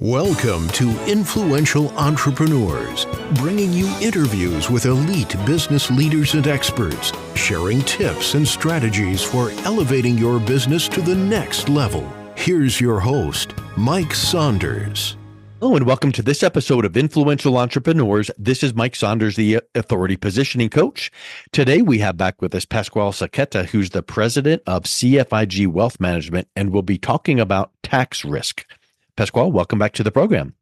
Welcome to Influential Entrepreneurs, bringing you interviews with elite business leaders and experts, sharing tips and strategies for elevating your business to the next level. Here's your host, Mike Saunders. Hello and welcome to this episode of Influential Entrepreneurs. This is Mike Saunders, the Authority Positioning Coach. Today we have back with us Pasquale Sacchetta, who's the president of CFIG Wealth Management, and we'll be talking about tax risk. Pasquale, welcome back to the program.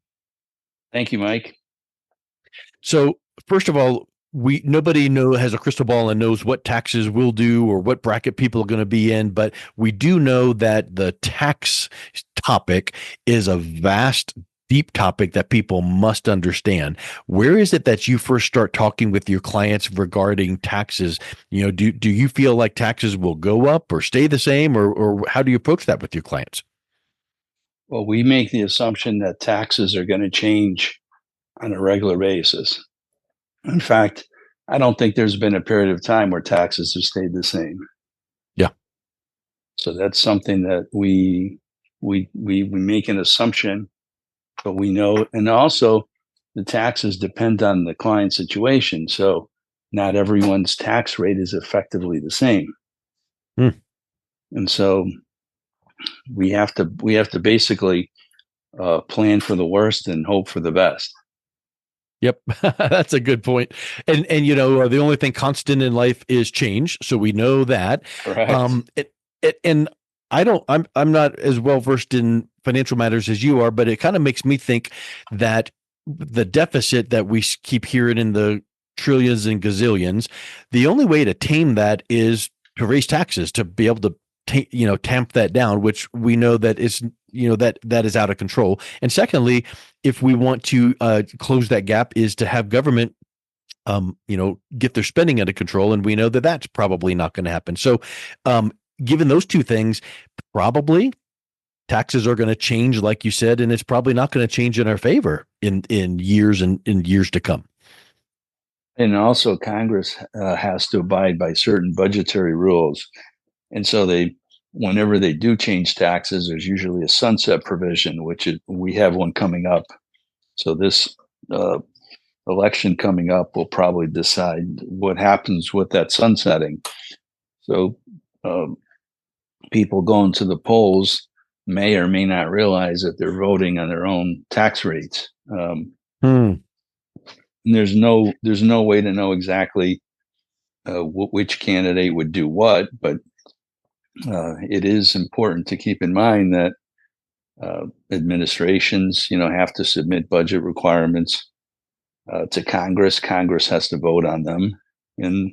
Thank you, Mike. So first of all, nobody has a crystal ball and knows what taxes will do or what bracket people are going to be in, but we do know that the tax topic is a vast, deep topic that people must understand. Where is it that you first start talking with your clients regarding taxes? You know, do you feel like taxes will go up or stay the same, or how do you approach that with your clients? Well, we make the assumption that taxes are going to change on a regular basis. In fact, I don't think there's been a period of time where taxes have stayed the same. Yeah. So that's something that we make an assumption, but we know, and also the taxes depend on the client situation. So not everyone's tax rate is effectively the same. And so we have to basically plan for the worst and hope for the best. Yep, that's a good point. And you know, the only thing constant in life is change, so we know that. Correct. And I'm not as well versed in financial matters as you are, but it kind of makes me think that the deficit that we keep hearing in the trillions and gazillions, the only way to tame that is to raise taxes, to be able to tamp that down, which we know that is, that is out of control. And secondly, if we want to close that gap, is to have government, get their spending under control. And we know that that's probably not going to happen. So given those two things, probably taxes are going to change, like you said, and it's probably not going to change in our favor in years and in years to come. And also Congress has to abide by certain budgetary rules. And so whenever they do change taxes, there's usually a sunset provision, we have one coming up. So this election coming up will probably decide what happens with that sunsetting. So people going to the polls may or may not realize that they're voting on their own tax rates. There's no way to know exactly which candidate would do what, but it is important to keep in mind that administrations, have to submit budget requirements to Congress. Congress has to vote on them, and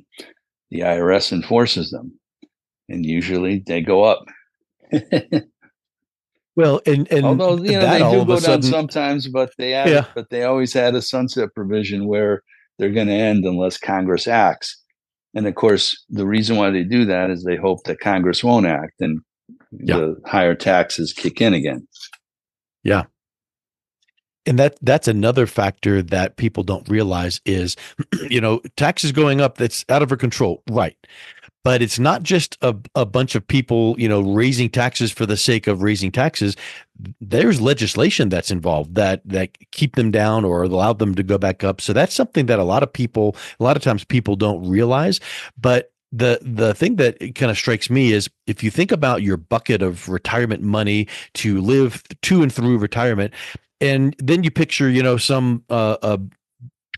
the IRS enforces them. And usually they go up. Well, and although they do go down sometimes, but they always had a sunset provision where they're going to end unless Congress acts. And of course, the reason why they do that is they hope that Congress won't act and the higher taxes kick in again. Yeah. And that's another factor that people don't realize is, taxes going up, that's out of our control. Right. But it's not just a bunch of people, raising taxes for the sake of raising taxes. There's legislation that's involved that keep them down or allow them to go back up. So that's something that a lot of times people don't realize. But the thing that kind of strikes me is if you think about your bucket of retirement money to live to and through retirement, and then you picture, some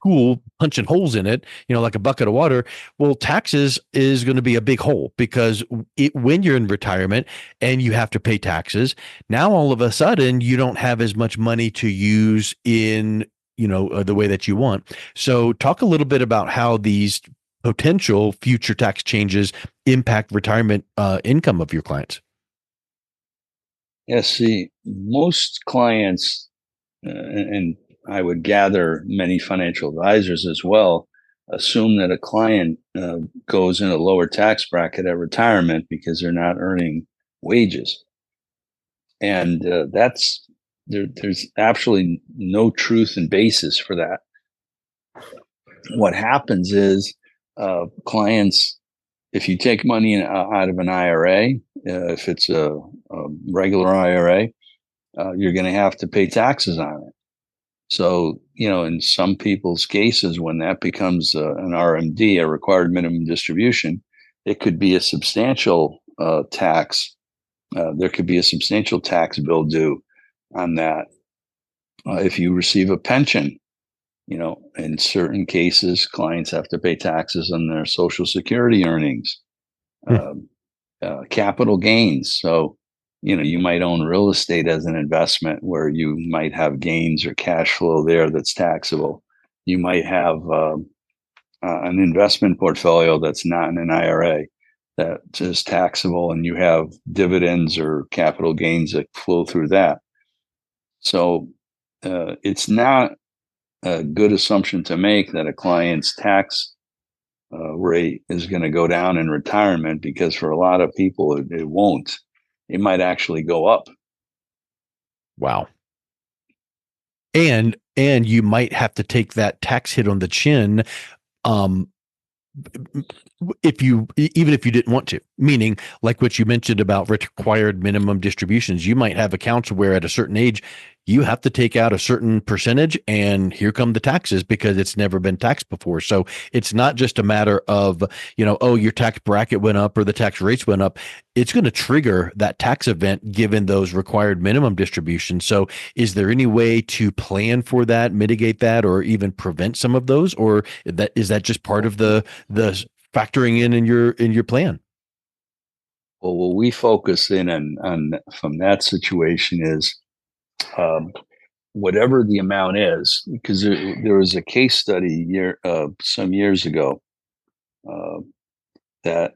tool punching holes in it, like a bucket of water. Well, taxes is going to be a big hole because when you're in retirement and you have to pay taxes, now all of a sudden you don't have as much money to use in, the way that you want. So talk a little bit about how these potential future tax changes impact retirement income of your clients. Yes, see, most clients, and I would gather many financial advisors as well, assume that a client goes in a lower tax bracket at retirement because they're not earning wages. And there's absolutely no truth and basis for that. What happens is clients, if you take money out of an IRA, if it's a regular IRA, you're going to have to pay taxes on it. So, in some people's cases, when that becomes an RMD, a required minimum distribution, it could be a substantial tax. There could be a substantial tax bill due on that. If you receive a pension, in certain cases, clients have to pay taxes on their Social Security earnings, capital gains. So, you might own real estate as an investment where you might have gains or cash flow there that's taxable. You might have an investment portfolio that's not in an IRA that is taxable, and you have dividends or capital gains that flow through that. So it's not a good assumption to make that a client's tax rate is going to go down in retirement, because for a lot of people, it won't. It might actually go up. Wow. And you might have to take that tax hit on the chin, even if you didn't want to, meaning like what you mentioned about required minimum distributions. You might have accounts where at a certain age, you have to take out a certain percentage, and here come the taxes because it's never been taxed before. So it's not just a matter of, your tax bracket went up or the tax rates went up. It's going to trigger that tax event given those required minimum distributions. So is there any way to plan for that, mitigate that, or even prevent some of those? Or is that just part of the factoring in your plan? Well, what we focus in on from that situation is whatever the amount is, because there was a case study some years ago that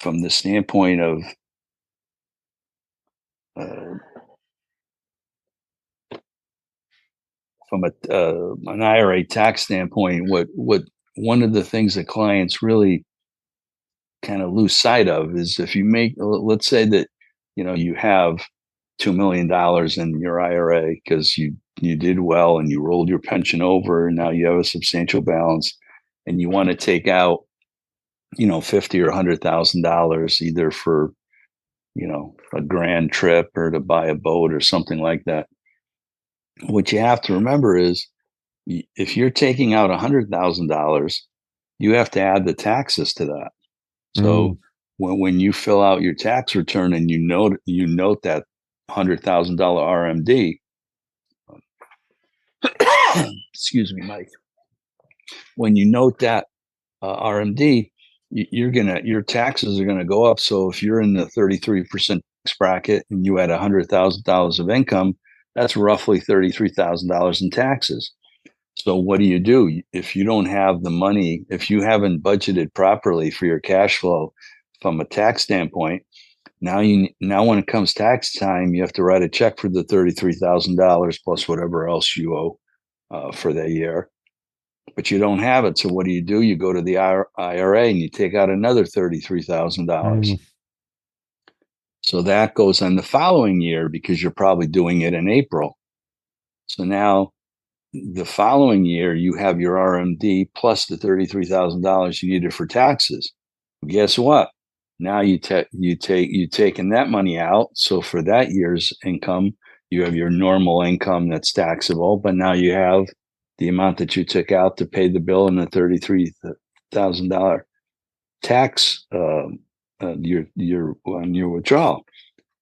from the standpoint of from an IRA tax standpoint, what one of the things that clients really kind of lose sight of is, if you make, let's say that you have $2 million in your IRA because you did well and you rolled your pension over, and now you have a substantial balance, and you want to take out $50,000 or $100,000 either for a grand trip or to buy a boat or something like that. What you have to remember is, if you're taking out $100,000, you have to add the taxes to that. So when you fill out your tax return and you note that $100,000 RMD, excuse me, Mike. When you note that RMD, your taxes are gonna go up. So if you're in the 33% tax bracket and you had $100,000 of income, that's roughly $33,000 in taxes. So what do? If you don't have the money, if you haven't budgeted properly for your cash flow from a tax standpoint, now when it comes tax time, you have to write a check for the $33,000 plus whatever else you owe for that year. But you don't have it. So what do? You go to the IRA and you take out another $33,000. So that goes on the following year, because you're probably doing it in April. So now the following year, you have your RMD plus the $33,000 you needed for taxes. Guess what? Now you've taken that money out. So for that year's income, you have your normal income that's taxable, but now you have the amount that you took out to pay the bill and the $33,000 tax your on your withdrawal.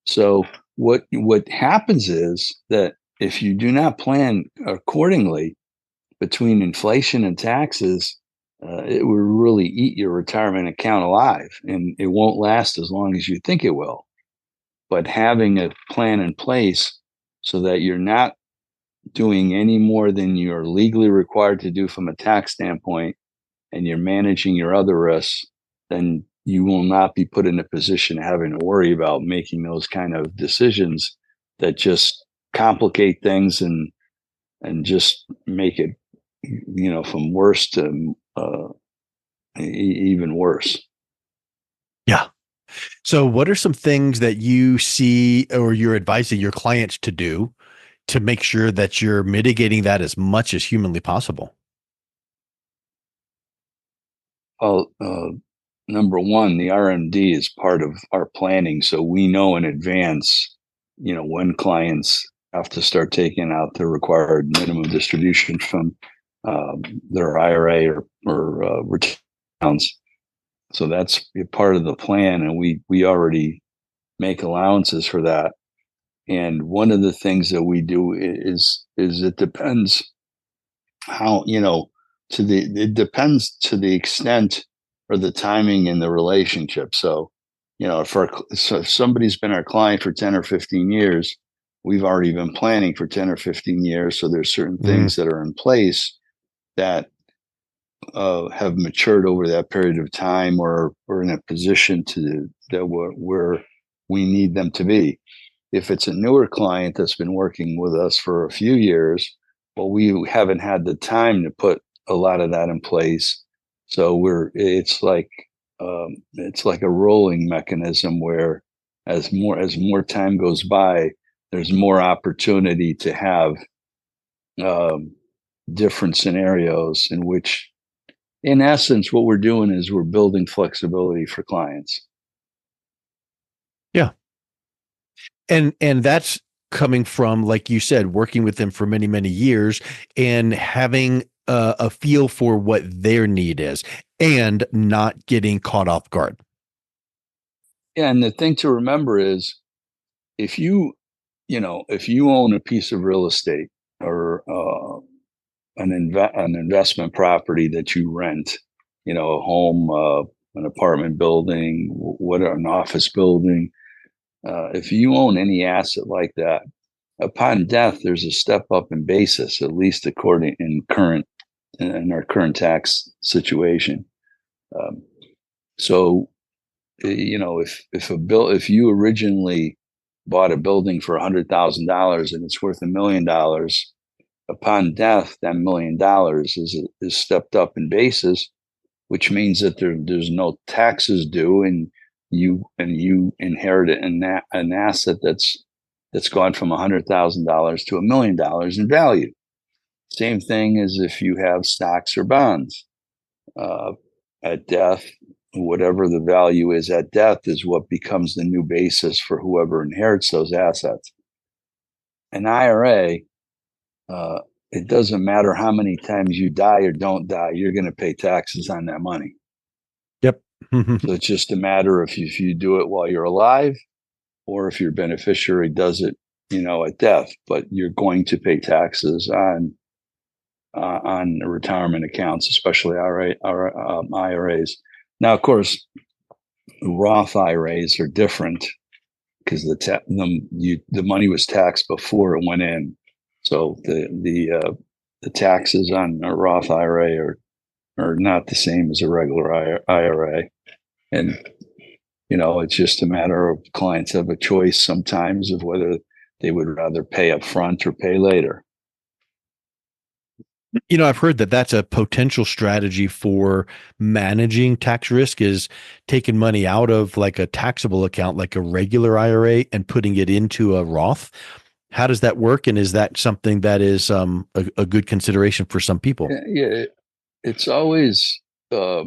So what happens is that if you do not plan accordingly between inflation and taxes, it will really eat your retirement account alive, and it won't last as long as you think it will. But having a plan in place so that you're not doing any more than you're legally required to do from a tax standpoint, and you're managing your other risks, then you will not be put in a position of having to worry about making those kind of decisions that just complicate things and just make it, from worse to even worse. Yeah. So what are some things that you see or you're advising your clients to do to make sure that you're mitigating that as much as humanly possible? Well, number one, the RMD is part of our planning. So we know in advance when clients have to start taking out the required minimum distribution from their IRA or returns. So that's a part of the plan, and we already make allowances for that. And one of the things that we do is it depends how, it depends to the extent or the timing in the relationship. So, if somebody's been our client for 10 or 15 years, we've already been planning for 10 or 15 years. So there's certain things that are in place that have matured over that period of time, or in a position where we need them to be. If it's a newer client that's been working with us for a few years, well, we haven't had the time to put a lot of that in place. So it's like a rolling mechanism where as more time goes by, there's more opportunity to have different scenarios in which, in essence, what we're doing is we're building flexibility for clients. Yeah. And that's coming from, like you said, working with them for many, many years and having a feel for what their need is and not getting caught off guard. Yeah. And the thing to remember is if you own a piece of real estate or an investment property that you rent, a home, an apartment building, an office building, if you own any asset like that, upon death, there's a step up in basis, at least according in our current tax situation. So, if you originally bought a building for $100,000 and it's worth $1 million, upon death, that $1 million is stepped up in basis, which means that there's no taxes due, and you inherit an asset that's gone from $100,000 to $1 million in value. Same thing as if you have stocks or bonds. At death, whatever the value is at death is what becomes the new basis for whoever inherits those assets. An IRA, it doesn't matter how many times you die or don't die, you're going to pay taxes on that money. Yep. So it's just a matter of if you do it while you're alive, or if your beneficiary does it, at death. But you're going to pay taxes on retirement accounts, especially IRAs. Now, of course, Roth IRAs are different because the money was taxed before it went in. So the taxes on a Roth IRA are not the same as a regular IRA. And, it's just a matter of clients have a choice sometimes of whether they would rather pay up front or pay later. I've heard that that's a potential strategy for managing tax risk, is taking money out of like a taxable account, like a regular IRA, and putting it into a Roth. How does that work? And is that something that is a good consideration for some people? Yeah, it's always a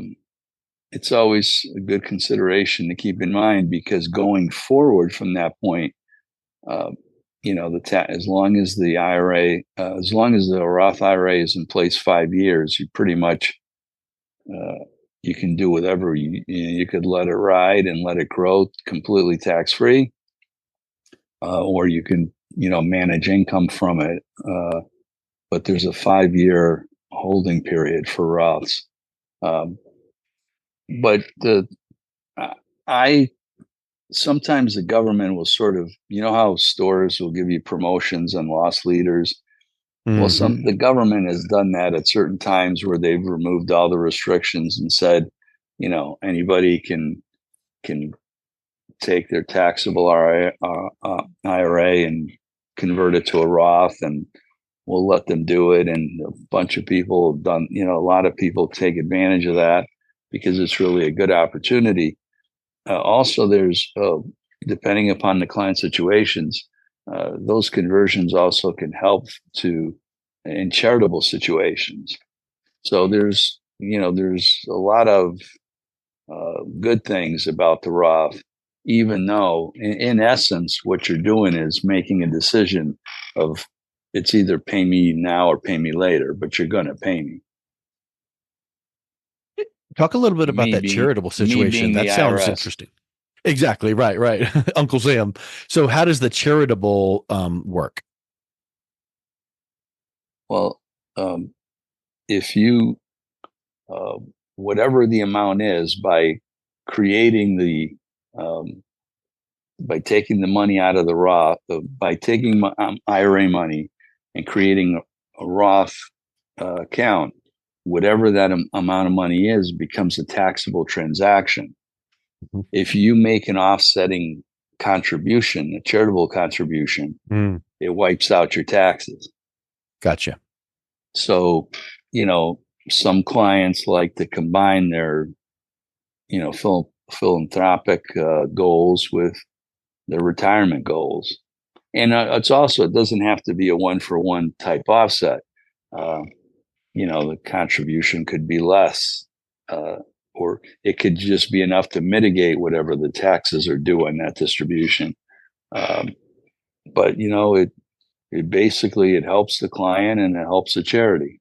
good consideration to keep in mind, because going forward from that point, as long as the IRA, as long as the Roth IRA is in place 5 years, you pretty much you can do whatever you could let it ride and let it grow completely tax free, or you can manage income from it. But there's a 5-year holding period for Roths. But sometimes the government will sort of, how stores will give you promotions and loss leaders. Mm-hmm. Well, the government has done that at certain times where they've removed all the restrictions and said, anybody can take their taxable IRA and convert it to a Roth, and we'll let them do it. And a bunch of people have done, a lot of people take advantage of that because it's really a good opportunity. Also, there's, depending upon the client situations, those conversions also can help in charitable situations. So there's a lot of good things about the Roth, even though in essence, what you're doing is making a decision of it's either pay me now or pay me later, but you're going to pay me. Talk a little bit about Me that being charitable me situation. being That the sounds IRS. interesting. Exactly. Right. Uncle Sam. So how does the charitable work? Well, if you whatever the amount is by creating the by taking the money out of the Roth, by taking IRA money and creating a Roth account, whatever that amount of money is becomes a taxable transaction. Mhm. If you make an offsetting contribution, a charitable contribution, Mm, it wipes out your taxes. gotcha. So, some clients like to combine their, philanthropic goals with their retirement goals. And it doesn't have to be a 1-for-1 type offset. Uh, the contribution could be less, or it could just be enough to mitigate whatever the taxes are due on that distribution. But it basically it helps the client and it helps the charity.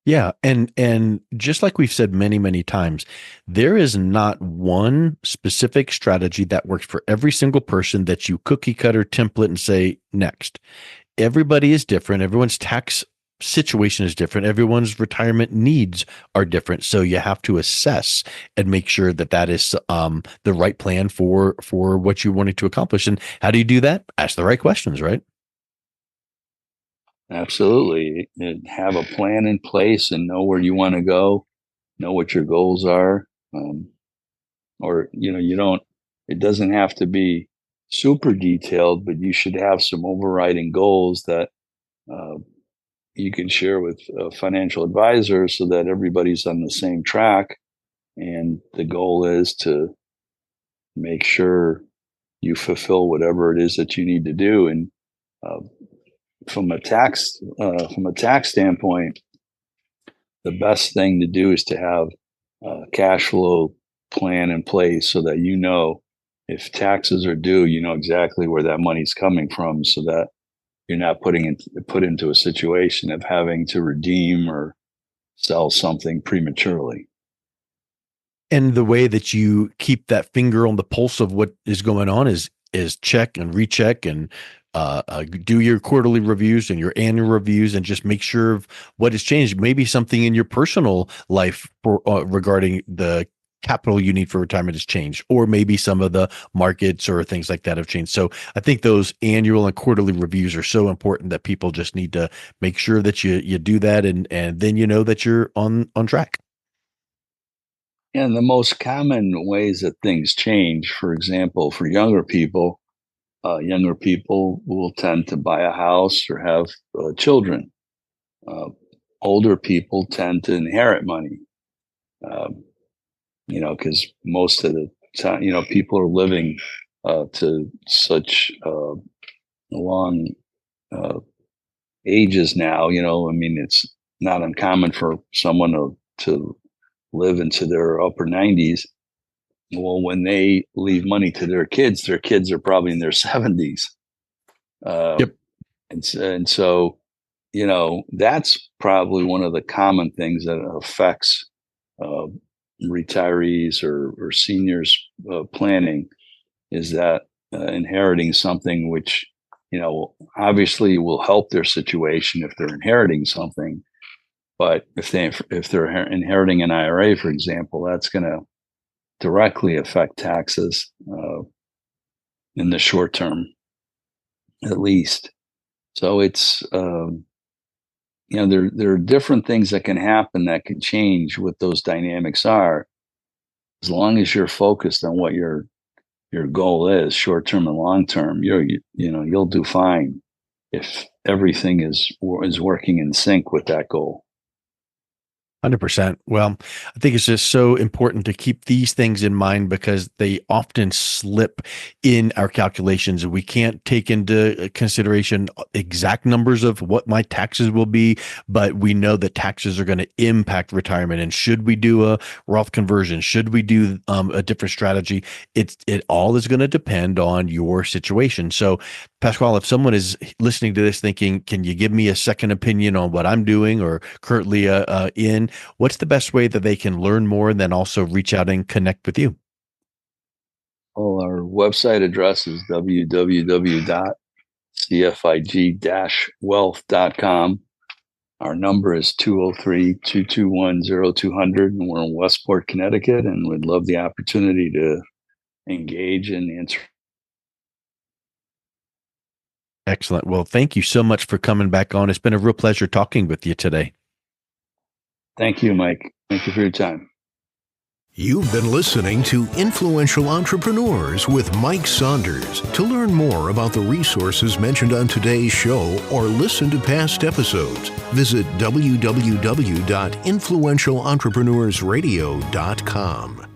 Yeah, and just like we've said many, many times, there is not one specific strategy that works for every single person that you cookie cutter template and say next. Everybody is different. Everyone's tax situation is different. Everyone's retirement needs are different. So you have to assess and make sure that that is the right plan for what you wanted to accomplish. And how do you do that? Ask the right questions, right? Absolutely. And have a plan in place and know where you want to go, know what your goals are. Or, it doesn't have to be super detailed, but you should have some overriding goals that uh, you can share with a financial advisor so that everybody's on the same track. And the goal is to make sure you fulfill whatever it is that you need to do. And uh, from a tax standpoint, the best thing to do is to have a cash flow plan in place so that if taxes are due, you know exactly where that money's coming from, so that you're not put into a situation of having to redeem or sell something prematurely. And the way that you keep that finger on the pulse of what is going on is check and recheck and do your quarterly reviews and your annual reviews and just make sure of what has changed. Maybe something in your personal life regarding the capital you need for retirement has changed, or maybe some of the markets or things like that have changed. So I think those annual and quarterly reviews are so important that people just need to make sure that you do that, and then you know that you're on track. And the most common ways that things change, for example, for younger people will tend to buy a house or have children. Uh, Older people tend to inherit money, um, because most of the time, people are living to such long uh, ages now. I mean, it's not uncommon for someone to live into their upper 90s. Well, when they leave money to their kids are probably in their 70s. Uh, Yep. and so, that's probably one of the common things that affects uh, retirees or seniors planning, is that inheriting something which, obviously will help their situation if they're inheriting something. But if they're inheriting an IRA, for example, that's going to directly affect taxes in the short term, at least. So it's there are different things that can happen that can change what those dynamics are. As long as you're focused on what your goal is, short term and long term, you'll do fine if everything is working in sync with that goal. 100%. Well, I think it's just so important to keep these things in mind because they often slip in our calculations. We can't take into consideration exact numbers of what my taxes will be, but we know that taxes are going to impact retirement. And should we do a Roth conversion? Should we do a different strategy? It all is going to depend on your situation. So, Pasquale, if someone is listening to this thinking, can you give me a second opinion on what I'm doing or currently in? What's the best way that they can learn more and then also reach out and connect with you? Well, our website address is www.cfig-wealth.com. Our number is 203-221-0200, and we're in Westport, Connecticut, and we'd love the opportunity to engage and answer. Excellent. Well, thank you so much for coming back on. It's been a real pleasure talking with you today. Thank you, Mike. Thank you for your time. You've been listening to Influential Entrepreneurs with Mike Saunders. To learn more about the resources mentioned on today's show or listen to past episodes, visit www.influentialentrepreneurssradio.com.